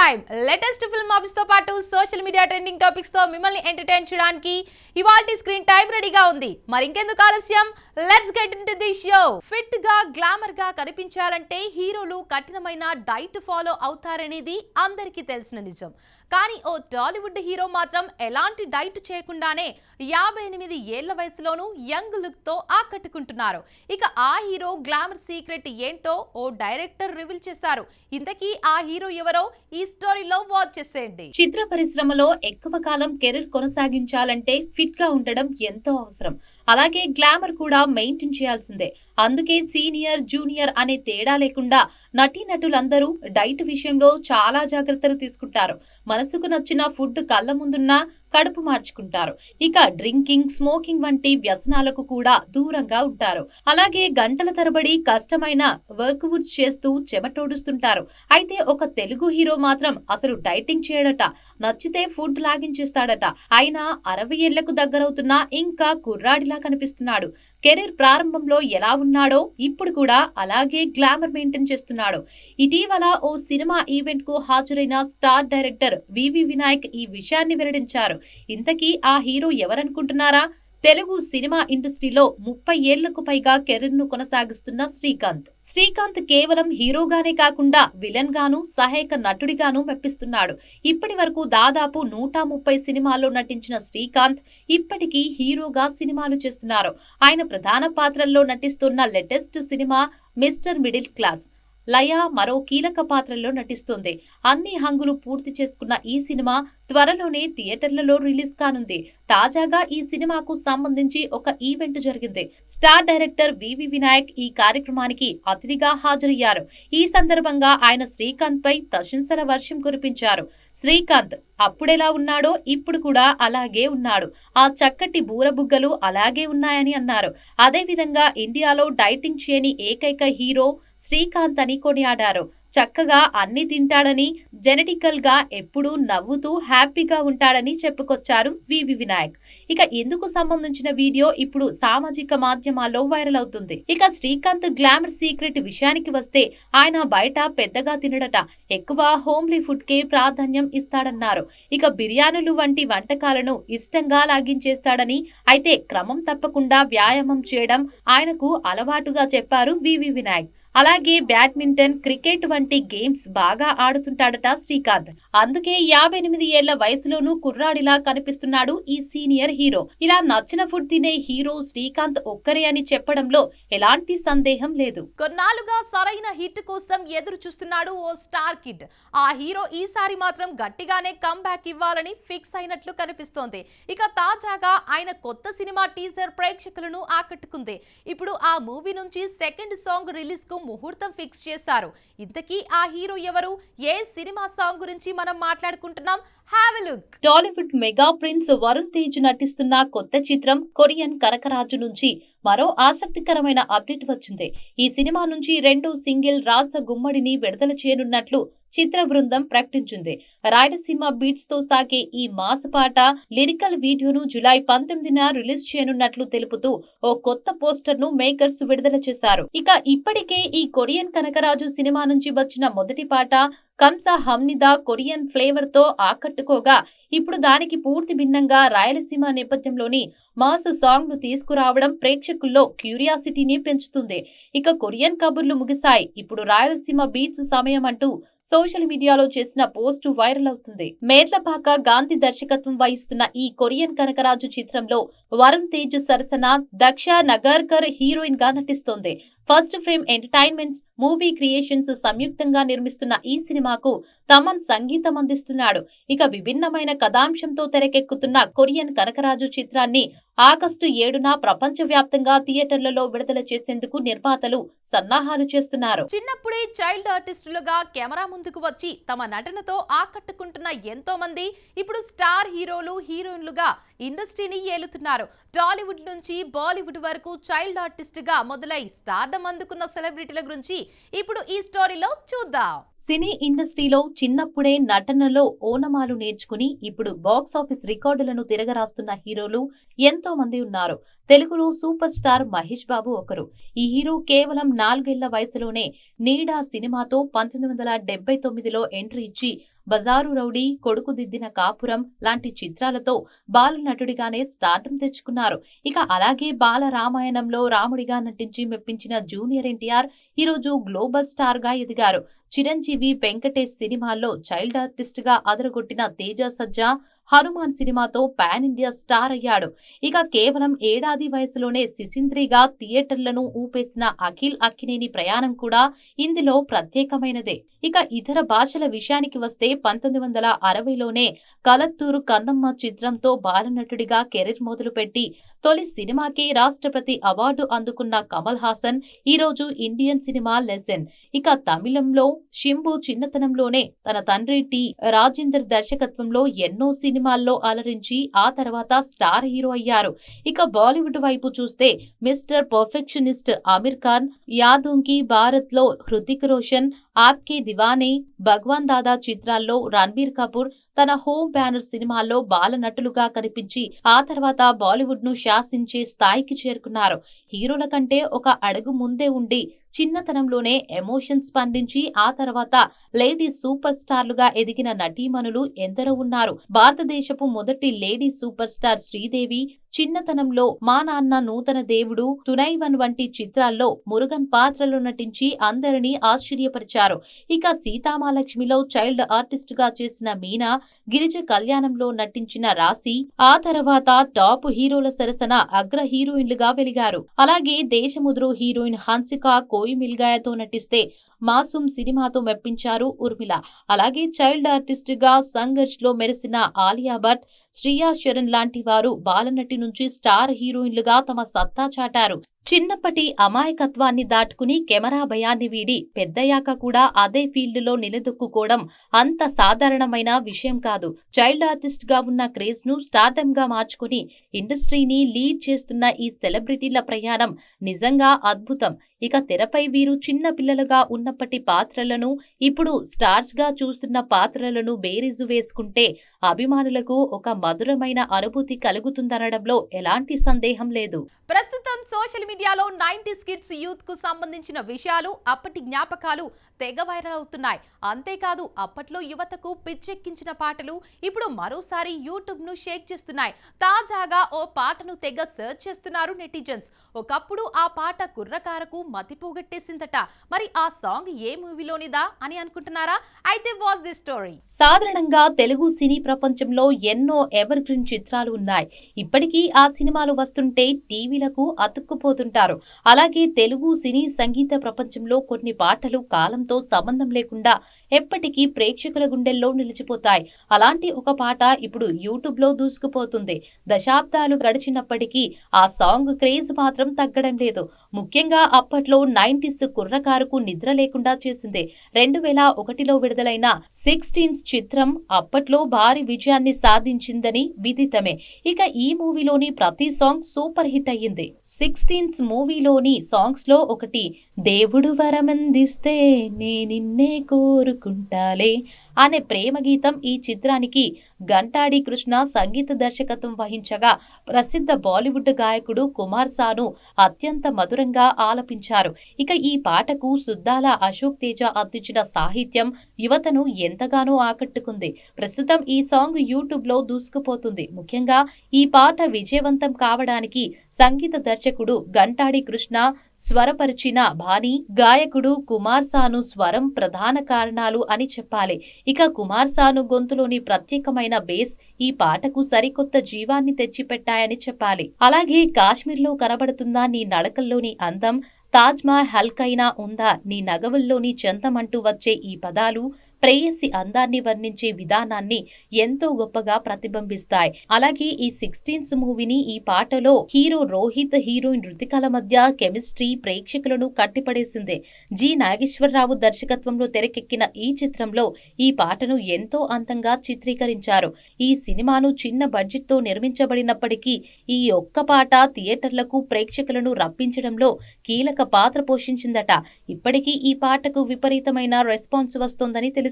Time latest film office తో పాటు social media trending topics తో మిమ్మల్ని ఎంటర్టైన్ చేయడానికి ఇవాల్టి స్క్రీన్ టైం రెడీగా ఉంది. మరి ఇంకెందుకు ఆలస్యం, let's get into the show. Fit గా గ్లామర్ గా కనిపించాలంటే హీరోలు కఠినమైన డైట్ ఫాలో అవుతారనేది అందరికీ తెలిసిన నిజం. కానీ ఓ టాలీవుడ్ హీరో మాత్రం ఎలాంటి డైట్ చేయకుండానే 58 ఏళ్ల వయసులోనూ యంగ్ లుక్ తో ఆకట్టుకుంటున్నారు. ఇక ఆ హీరో గ్లామర్ సీక్రెట్ ఏంటో ఓ డైరెక్టర్ రివీల్ చేశారు. ఇంతకీ ఆ హీరో ఎవరో ఈ స్టోరీలో వాచ్ చేసేయండి. చిత్ర పరిశ్రమలో ఎక్కువ కాలం కెరీర్ కొనసాగించాలంటే ఫిట్ గా ఉండడం ఎంతో అవసరం. అలాగే గ్లామర్ కూడా మెయింటైన్ చేయాల్సిందే. అందుకే సీనియర్ జూనియర్ అనే తేడా లేకుండా నటీనటులందరూ డైట్ విషయంలో చాలా జాగ్రత్తలు తీసుకుంటారు. మనసుకు నచ్చిన ఫుడ్ కళ్ళ ముందున్నా కడుపు మార్చుకుంటారు. ఇక డ్రింకింగ్, స్మోకింగ్ వంటి వ్యసనాలకు కూడా దూరంగా ఉంటారు. అలాగే గంటల తరబడి కష్టమైన వర్క్అవుట్స్ చేస్తూ చెమటోడుస్తుంటారు. అయితే ఒక తెలుగు హీరో మాత్రం అసలు డైటింగ్ చేయడట, నచ్చితే ఫుడ్ లాగించేస్తాడట. అయినా 60 ఏళ్లకు దగ్గరవుతున్నా ఇంకా కుర్రాడిలా కనిపిస్తున్నాడు. కెరీర్ ప్రారంభంలో ఎలా ఉన్నాడో ఇప్పుడు కూడా అలాగే గ్లామర్ మెయింటైన్ చేస్తున్నాడు. ఇటీవల ఓ సినిమా ఈవెంట్ కు హాజరైన స్టార్ డైరెక్టర్ వివి వినాయక్ ఈ విషయాన్ని వెల్లడించారు. ఇంతకీ ఆ హీరో ఎవరనుకుంటున్నారా? తెలుగు సినిమా ఇండస్ట్రీలో 30 ఏళ్లకు పైగా కెరీర్ ను కొనసాగిస్తున్న శ్రీకాంత్. శ్రీకాంత్ కేవలం హీరోగానే కాకుండా విలన్ గాను, సహాయక నటుడిగాను మెప్పిస్తున్నాడు. ఇప్పటి వరకు దాదాపు 130 సినిమాల్లో నటించిన శ్రీకాంత్ ఇప్పటికీ హీరోగా సినిమాలు చేస్తున్నారు. ఆయన ప్రధాన పాత్రల్లో నటిస్తున్న latest cinema Mister Middle Class. Laya మరో కీలక పాత్రల్లో నటిస్తుంది. అన్ని హంగులు పూర్తి చేసుకున్న ఈ సినిమా త్వరలోనే థియేటర్లలో రిలీజ్ కానుంది. తాజాగా ఈ సినిమాకు సంబంధించి ఒక ఈవెంట్ జరిగింది. స్టార్ డైరెక్టర్ వివి వినాయక్ ఈ కార్యక్రమానికి అతిథిగా హాజరయ్యారు. ఈ సందర్భంగా ఆయన శ్రీకాంత్ పై ప్రశంసల వర్షం కురిపించారు. శ్రీకాంత్ అప్పుడెలా ఉన్నాడో ఇప్పుడు కూడా అలాగే ఉన్నాడు. ఆ చక్కటి బూరబుగ్గలు అలాగే ఉన్నాయని అన్నారు. అదేవిధంగా ఇండియాలో డైటింగ్ చేయని ఏకైక హీరో శ్రీకాంత్ అని కొనియాడారు. చక్కగా అన్ని తింటాడని, జెనెటికల్ గా ఎప్పుడూ నవ్వుతూ హ్యాపీగా ఉంటాడని చెప్పుకొచ్చారు వివి వినాయక్. ఇక ఇందుకు సంబంధించిన వీడియో ఇప్పుడు సామాజిక మాధ్యమాల్లో వైరల్ అవుతుంది. ఇక శ్రీకాంత్ గ్లామర్ సీక్రెట్ విషయానికి వస్తే ఆయన బయట పెద్దగా తినడట, ఎక్కువ హోమ్లీ ఫుడ్ కే ప్రాధాన్యం ఇస్తాడన్నారు. ఇక బిర్యానీలు వంటి వంటకాలను ఇష్టంగా లాగించేస్తాడని, అయితే క్రమం తప్పకుండా వ్యాయామం చేయడం ఆయనకు అలవాటుగా చెప్పారు వివి వినాయక్. అలాగే బ్యాడ్మింటన్, క్రికెట్ వంటి గేమ్స్ బాగా ఆడుతుంటాడట శ్రీకాంత్. అందుకే 58 ఏళ్ల వయసులోనూ కుర్రాడిలా కనిపిస్తున్నాడు ఈ సీనియర్ హీరో. ఇలా నచ్చిన ఫుడ్ తినే హీరో శ్రీకాంత్ ఒక్కరే అని చెప్పడంలో ఎలాంటి సందేహం లేదు. కొన్నాళ్లుగా సరైన హిట్ కోసం ఎదురు చూస్తున్నాడు ఓ స్టార్ కిడ్. ఆ హీరో ఈసారి మాత్రం గట్టిగానే కమ్బ్యాక్ ఇవ్వాలని ఫిక్స్ అయినట్లు కనిపిస్తోంది. ఇక తాజాగా ఆయన కొత్త సినిమా టీజర్ ప్రేక్షకులను ఆకట్టుకుంది. ఇప్పుడు ఆ మూవీ నుంచి సెకండ్ సాంగ్ రిలీజ్ కు ముహూర్తం ఫిక్స్ చేశారు. ఇంతకీ ఆ హీరో ఎవరు, ఏ సినిమా సాంగ్ గురించి మనం మాట్లాడుకుంటున్నాం? Have a look. Tollywood mega prince Varun Tej నటిస్తున్న కొత్త చిత్రం కొరియన్ కనకరాజు నుంచి మరో ఆసక్తికరమైన అప్డేట్ వచ్చింది. ఈ సినిమా నుంచి 2వ సింగిల్ రాస గుమ్మడిని విడుదల చేయనున్నట్లు చిత్ర బృందం ప్రకటించింది. రాయలసీమ బీట్స్ తో సాగే ఈ మాస్ పాట లిరికల్ వీడియోను జూలై 19న రిలీజ్ చేయనున్నట్లు తెలుపుతూ ఓ కొత్త పోస్టర్ ను మేకర్స్ విడుదల చేశారు. ఇక ఇప్పటికే ఈ కొరియన్ కనకరాజు సినిమా నుంచి వచ్చిన మొదటి పాట కంసా హమ్నిదా కొరియన్ ఫ్లేవర్ తో ఆకట్టుకోగా, ఇప్పుడు దానికి పూర్తి భిన్నంగా రాయలసీమ నేపథ్యంలోని మాస్ సాంగ్ ను తీసుకురావడం ప్రేక్షకుల్లో క్యూరియాసిటీని పెంచుతుంది. ఇక కొరియన్ కబుర్లు ముగిశాయి, ఇప్పుడు రాయలసీమ బీట్స్ సమయం అంటూ సోషల్ మీడియాలో చేసిన పోస్టు వైరల్ అవుతుంది. మేర్లపాక గాంధీ దర్శకత్వం వహిస్తున్న ఈ కొరియన్ కనకరాజు చిత్రంలో వరుణ్ తేజ్ సరసన దక్ష నగర్కర్ హీరోయిన్ గా నటిస్తోంది. First frame entertainments, movie creations సంయుక్తంగా నిర్మిస్తున్న ఈ సినిమాకు తమన్ సంగీతం అందిస్తున్నాడు. ఇక విభిన్నమైన కథాంశంతో తెరకెక్కుతున్న కొరియన్ కనకరాజు చిత్రాన్ని ఆగస్టు 7న ప్రపంచవ్యాప్తంగా థియేటర్లలో విడుదల చేసేందుకు నిర్మాతలు సన్నాహాలు చేస్తున్నారు. చిన్నప్పుడే చైల్డ్ ఆర్టిస్టులుగా కెమెరా ముందుకు వచ్చి తమ నటనతో ఆకట్టుకుంటున్న ఎంతో మంది ఇప్పుడు స్టార్ హీరోలు, హీరోయిన్లుగా ఇండస్ట్రీని ఏలుతున్నారు. టాలీవుడ్ నుంచి బాలీవుడ్ వరకు చైల్డ్ ఆర్టిస్ట్ గా మొదలై స్టార్డమ్ అందుకున్న సెలబ్రిటీల గురించి ఇప్పుడు ఈ స్టోరీలో చూద్దాం. సినీ ఇండస్ట్రీలో చిన్నప్పుడే నటనలో ఓనమాలు నేర్చుకుని ఇప్పుడు బాక్స్ ఆఫీస్ రికార్డులను తిరగరాస్తున్న హీరోలు ఎంతో మంది ఉన్నారు. తెలుగులో సూపర్ స్టార్ మహేష్ బాబు ఒకరు. ఈ హీరో కేవలం 4 ఏళ్ల వయసులోనే నీడా సినిమాతో 1979లో ఎంట్రీ ఇచ్చి బజారు రౌడీ, కొడుకు దిద్దిన కాపురం లాంటి చిత్రాలతో బాల నటుడిగానే స్టార్డం తెచ్చుకున్నారు. ఇక అలాగే బాల రామాయణంలో రాముడిగా నటించి మెప్పించిన జూనియర్ ఎన్టీఆర్ ఈరోజు గ్లోబల్ స్టార్ గా ఎదిగారు. చిరంజీవి, వెంకటేష్ సినిమాల్లో చైల్డ్ ఆర్టిస్ట్ గా అదరగొట్టిన తేజ సజ్జా హనుమాన్ సినిమాతో పాన్ ఇండియా స్టార్ అయ్యాడు. ఇక కేవలం ఏడాది వయసులోనే సిసింద్రిగా థియేటర్లను ఊపేసిన అఖిల్ అక్కినేని ప్రయాణం కూడా ఇందులో ప్రత్యేకమైనదే. ఇక ఇతర భాషల విషయానికి వస్తే 1960లోనే కలత్తూరు కన్నమ్మ చిత్రంతో బాలనటుడిగా కెరీర్ మొదలుపెట్టి తొలి సినిమాకి రాష్ట్రపతి అవార్డు అందుకున్న కమల్ హాసన్ ఈరోజు ఇండియన్ సినిమా లెజెండ్. ఇక తమిళంలో శింబు చిన్నతనంలోనే తన తండ్రి టి రాజేందర్ దర్శకత్వంలో ఎన్నో సినిమాల్లో అలరించి ఆ తర్వాత స్టార్ హీరో అయ్యారు. ఇక బాలీవుడ్ వైపు చూస్తే మిస్టర్ పర్ఫెక్షనిస్ట్ ఆమిర్ ఖాన్, యాదోంకి భారత్ లో హృతిక్ రోషన్, ఆప్కే దివానే, భగవాన్ దాదా చిత్రాల్లో రణబీర్ కపూర్ తన హోమ్ బ్యానర్ సినిమాల్లో బాలనటులుగా కనిపించి ఆ తర్వాత బాలీవుడ్ ను శాసించే స్థాయికి చేరుకున్నారు. హీరోల కంటే ఒక అడుగు ముందే ఉండి చిన్నతనంలోనే ఎమోషన్స్ స్పందించి ఆ తర్వాత లేడీ సూపర్ స్టార్లుగా ఎదిగిన నటీమణులు ఎందరో ఉన్నారు. భారతదేశపు మొదటి లేడీ సూపర్ స్టార్ శ్రీదేవి చిన్నతనంలో మా నాన్న నూతన దేవుడు, తునైవన్ వంటి చిత్రాల్లో మురుగన్ పాత్రలో నటించి అందరినీ ఆశ్చర్యపరిచారు. ఇక సీతామాలక్ష్మిలో చైల్డ్ ఆర్టిస్ట్ గా చేసిన మీనా, గిరిజ కళ్యాణంలో నటించిన రాశి ఆ తర్వాత టాప్ హీరోల సరసన అగ్ర హీరోయిన్లుగా వెలిగారు. అలాగే దేశముద్రు హీరోయిన్ హన్సిక కోయిమిల్గాయతో నటిస్తే మాసూమ్ సినిమాతో మెప్పించారు ఉర్మిళ. అలాగే చైల్డ్ ఆర్టిస్ట్ గా సంఘర్ష్ లో మెరిసిన ఆలియా భట్, శ్రియా శరణ్ లాంటి వారు బాలనటి నుంచి స్టార్ హీరోయిన్లుగా తమ సత్తా చాటారు. చిన్నప్పటి అమాయకత్వాన్ని దాటుకుని కెమెరా భయాన్ని వీడి పెద్దయ్యాక కూడా అదే ఫీల్డ్ లో నిలదొక్కుకోవడం అంత సాధారణమైన విషయం కాదు. చైల్డ్ ఆర్టిస్ట్ గా ఉన్న క్రేజ్ ను స్టార్డమ్ గా మార్చుకుని ఇండస్ట్రీని లీడ్ చేస్తున్న ఈ సెలబ్రిటీల ప్రయాణం నిజంగా అద్భుతం. ఇక తెరపై వీరు చిన్న పిల్లలుగా ఉన్నప్పటి పాత్రలను ఇప్పుడు స్టార్స్ గా చూస్తున్న పాత్రలను బేరీజు వేసుకుంటే అభిమానులకు ఒక మధురమైన అనుభూతి కలుగుతుందనడంలో ఎలాంటి సందేహం లేదు. ప్రస్తుతం సోషల్ మీడియాలో 90s కిడ్స్ యూత్ కు సంబంధించిన విషయాలు, అప్పటి జ్ఞాపకాలు తెగ వైరల్ అవుతున్నాయి. అంతేకాదు అప్పట్లో యువతకు పిచ్చెక్కించిన పాటలు ఇప్పుడు మరోసారి యూట్యూబ్ ను షేక్ చేస్తున్నాయి. తాజాగా ఓ పాటను తెగ సెర్చ్ చేస్తున్నారు నెటిజన్స్. ఒకప్పుడు ఆ పాట కుర్రకారకు మతిపోగొట్టేసిందట. మరి ఆ సాంగ్ ఏ మూవీలోనిదా అని అనుకుంటున్నారా? అయితే వాచ్ దిస్ స్టోరీ. సాధారణంగా తెలుగు సినీ ప్రపంచంలో ఎన్నో ఎవర్ గ్రీన్ చిత్రాలు ఉన్నాయి. ఇప్పటికీ ఆ సినిమాలు వస్తుంటే టీవీలకు అతుక్కుపోతుంటారు. అలాగే తెలుగు సినీ సంగీత ప్రపంచంలో కొన్ని పాటలు కాలంతో సంబంధం లేకుండా ఎప్పటికీ ప్రేక్షకుల గుండెల్లో నిలిచిపోతాయి. అలాంటి ఒక పాట ఇప్పుడు యూట్యూబ్ లో దూసుకుపోతుంది. దశాబ్దాలు గడిచినప్పటికీ ఆ సాంగ్ క్రేజ్ మాత్రం తగ్గడం లేదు. ముఖ్యంగా అప్పట్లో 90s కుర్రకారుకు నిద్ర లేకుండా చేసింది. 2001లో విడుదలైన 16 చిత్రం అప్పట్లో భారీ విజయాన్ని సాధించిందని విదితమే. ఇక ఈ మూవీలోని ప్రతి సాంగ్ సూపర్ హిట్ అయ్యింది. 16 మూవీలోని సాంగ్స్ లో ఒకటి దేవుడు వరమందిస్తే నే నిన్నే కోరుకుంటాలే అనే ప్రేమ గీతం ఈ చిత్రానికి గంటాడి కృష్ణ సంగీత దర్శకత్వం వహించగా ప్రసిద్ధ బాలీవుడ్ గాయకుడు కుమార్ సాను అత్యంత మధురంగా ఆలపించారు. ఇక ఈ పాటకు సుద్దాల అశోక్ తేజ అందించిన సాహిత్యం యువతను ఎంతగానో ఆకట్టుకుంది. ప్రస్తుతం ఈ సాంగ్ యూట్యూబ్ లో దూసుకుపోతుంది. ముఖ్యంగా ఈ పాట విజయవంతం కావడానికి సంగీత దర్శకుడు గంటాడి కృష్ణ స్వరపరిచిన బాణి, గాయకుడు కుమార్ సాను స్వరం ప్రధాన కారణాలు అని చెప్పాలి. ఇక కుమార్ సాను గొంతులోని ప్రత్యేకమైన బేస్ ఈ పాటకు సరికొత్త జీవాన్ని తెచ్చిపెట్టాయని చెప్పాలి. అలాగే కాశ్మీర్లో కనబడుతుందా నీ నడకల్లోని అందం, తాజ్ మహల్ కైనా ఉందా నీ నగవుల్లోని చందం అంటూ వచ్చే ఈ పదాలు ప్రేయసి అందాన్ని వర్ణించే విధానాన్ని ఎంతో గొప్పగా ప్రతిబింబిస్తాయి. అలాగే ఈ 16 మూవీని ఈ పాటలో హీరో రోహిత్, హీరోయిన్ రుతికల మధ్య కెమిస్ట్రీ ప్రేక్షకులను కట్టిపడేసింది. జి నాగేశ్వరరావు దర్శకత్వంలో తెరకెక్కిన ఈ చిత్రంలో ఈ పాటను ఎంతో అందంగా చిత్రీకరించారు. ఈ సినిమాను చిన్న బడ్జెట్ తో నిర్మించబడినప్పటికీ ఈ ఒక్క పాట థియేటర్లకు ప్రేక్షకులను రప్పించడంలో కీలక పాత్ర పోషించిందట. ఇప్పటికీ ఈ పాటకు విపరీతమైన రెస్పాన్స్ వస్తోందని తెలుస్తోంది.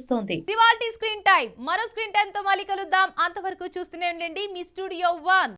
ఇవాల్టి స్క్రీన్ టైం మరో స్క్రీన్ టైం తో మళ్ళీ కలుద్దాం. అంతవరకు చూస్తూనే ఉండండి మీ స్టూడియో 1.